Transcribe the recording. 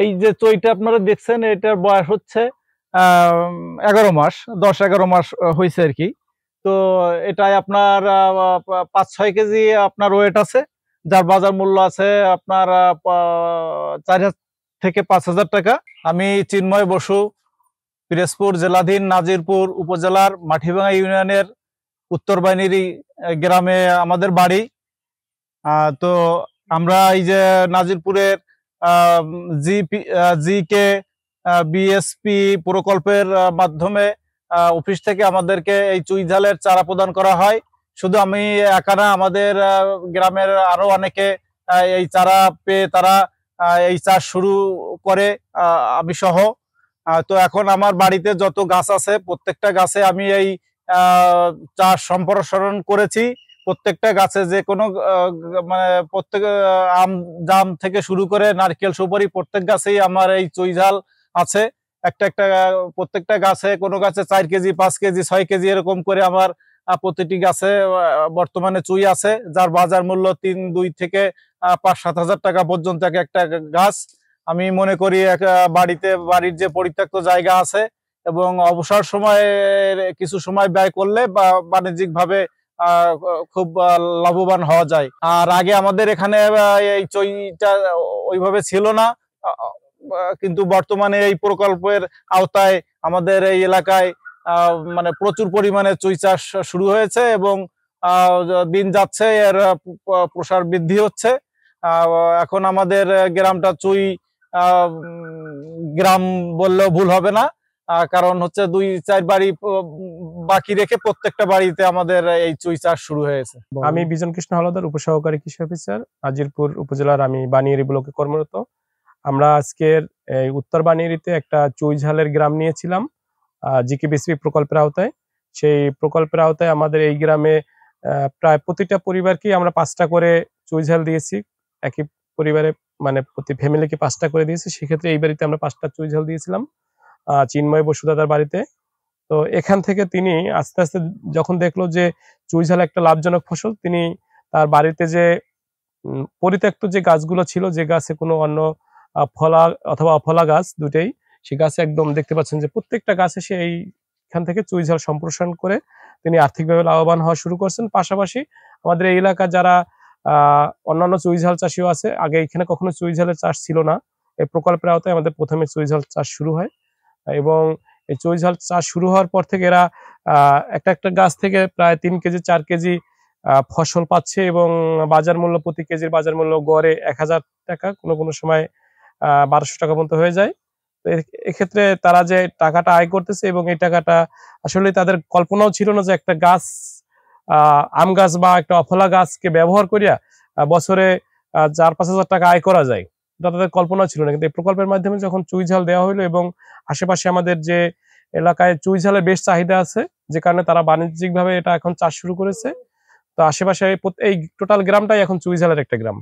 এই যে চইটা আপনারা দেখছেন, এটার বয়স হচ্ছে 11 মাস, 10-11 মাস হয়েছে আর কি। তো এটাই আপনার 5-6 কেজি আপনার ওয়েট আছে, যার বাজার মূল্য আছে আপনার 4 থেকে 5,000 টাকা। আমি চিন্ময় বসু, পিরোজপুর জেলাধীন নাজিরপুর উপজেলার মাটিভাঙ্গা ইউনিয়নের উত্তর বাইনেরি গ্রামে আমাদের বাড়ি। তো আমরা এই যে নাজিরপুরের জি.কে বিএসপি প্রকল্পের মাধ্যমে অফিস থেকে আমাদেরকে এই চুই ঝালের চারা প্রদান করা হয়। শুধু আমি একা না, আমাদের গ্রামের আরো অনেকে এই চারা পেয়ে তারা এই চাষ শুরু করে, আমি সহ। তো এখন আমার বাড়িতে যত গাছ আছে প্রত্যেকটা গাছে আমি এই চাষ সম্প্রসারণ করেছি। প্রত্যেকটা গাছে যে কোনো মানে প্রত্যেক আম জাম থেকে শুরু করে নারকেল সুপারি প্রত্যেক গাছেই আমার এই চুই ঝাল আছে। একটা একটা প্রত্যেকটা গাছে, কোনো গাছে 4 কেজি, 5 কেজি, 6 কেজি এরকম করে আমার প্রতিটি গাছে বর্তমানে চুই আছে, যার বাজার মূল্য 2 থেকে 5-7 হাজার টাকা পর্যন্ত একটা গাছ। আমি মনে করি বাড়ির যে পরিত্যক্ত জায়গা আছে এবং অবসর সময়ে কিছু সময় ব্যয় করলে বা বাণিজ্যিক ভাবে খুব লাভবান হওয়া যায়। আর আগে আমাদের এখানে এই চইটা ওইভাবে ছিল না, কিন্তু বর্তমানে এই প্রকল্পের আওতায় আমাদের এই এলাকায় মানে প্রচুর পরিমাণে চুই চাষ শুরু হয়েছে এবং দিন যাচ্ছে এর প্রসার বৃদ্ধি হচ্ছে। এখন আমাদের গ্রামটা চুই গ্রাম বললেও ভুল হবে না, কারণ হচ্ছে 2-4 বাড়ি বাকি রেখে প্রত্যেকটা বাড়িতে আমাদের এই চুই চাষ শুরু হয়েছে। আমি বিজন কৃষ্ণ হালদার, উপসহকারী কৃষি অফিসার, নাজিরপুর উপজেলার। আমি বানিয়ারি ব্লকে কর্মরত। আমরা আজকের এই উত্তর বানিয়ারিতে একটা চুই ঝালের গ্রাম নিয়েছিলাম জি.কে.বি.এস.পি প্রকল্পের আওতায়। সেই প্রকল্পের আওতায় আমাদের এই গ্রামে প্রায় প্রতিটা পরিবারকেই আমরা 5টা করে চুই ঝাল দিয়েছি। একই পরিবারে মানে প্রতি ফ্যামিলিকে 5টা করে দিয়েছি। সেক্ষেত্রে এই বাড়িতে আমরা 5টা চুই ঝাল দিয়েছিলাম চিন্ময় বসু দাদার বাড়িতে। তো এখান থেকে তিনি আস্তে আস্তে যখন দেখলো যে চুই ঝাল একটা লাভজনক ফসল, তিনি তার বাড়িতে যে পরিত্যক্ত যে গাছগুলো ছিল, যে গাছে কোনো অন্য ফলা অথবা অফলা গাছ দুটেই, সে গাছে একদম দেখতে পাচ্ছেন যে প্রত্যেকটা গাছে সে এইখান থেকে চুই ঝাল সম্প্রসারণ করে তিনি আর্থিকভাবে লাভবান হওয়া শুরু করছেন। পাশাপাশি আমাদের এই এলাকার যারা অন্যান্য চুই ঝাল চাষিও আছে, আগে এখানে কখনো চুই ঝালের চাষ ছিল না। এই প্রকল্পের আওতায় আমাদের প্রথমে চুই ঝাল চাষ শুরু হয় এবং এই চুই ঝাল চাষ শুরু হওয়ার পর থেকে এরা একটা একটা গাছ থেকে প্রায় 3 কেজি 4 কেজি ফসল পাচ্ছে এবং বাজার মূল্য, প্রতি কেজির বাজার মূল্য গড়ে 1000 টাকা, কোনো কোনো সময় 1200 টাকা পর্যন্ত হয়ে যায়। তো এক্ষেত্রে তারা যে টাকাটা আয় করতেছে এবং এই টাকাটা আসলে তাদের কল্পনাও ছিল না যে একটা গাছ, আম গাছ বা একটা অফলা গাছকে ব্যবহার করিয়া বছরে 4-5 হাজার টাকা আয় করা যায়, এটা তাদের কল্পনা ছিল না। কিন্তু এই প্রকল্পের মাধ্যমে যখন চুই ঝাল দেওয়া হলো এবং আশেপাশে আমাদের যে এলাকায় চুই ঝালের বেশ চাহিদা আছে, যে কারণে তারা বাণিজ্যিকভাবে এটা এখন চাষ শুরু করেছে। তো আশেপাশে এই টোটাল গ্রামটাই এখন চুই ঝালের একটা গ্রাম।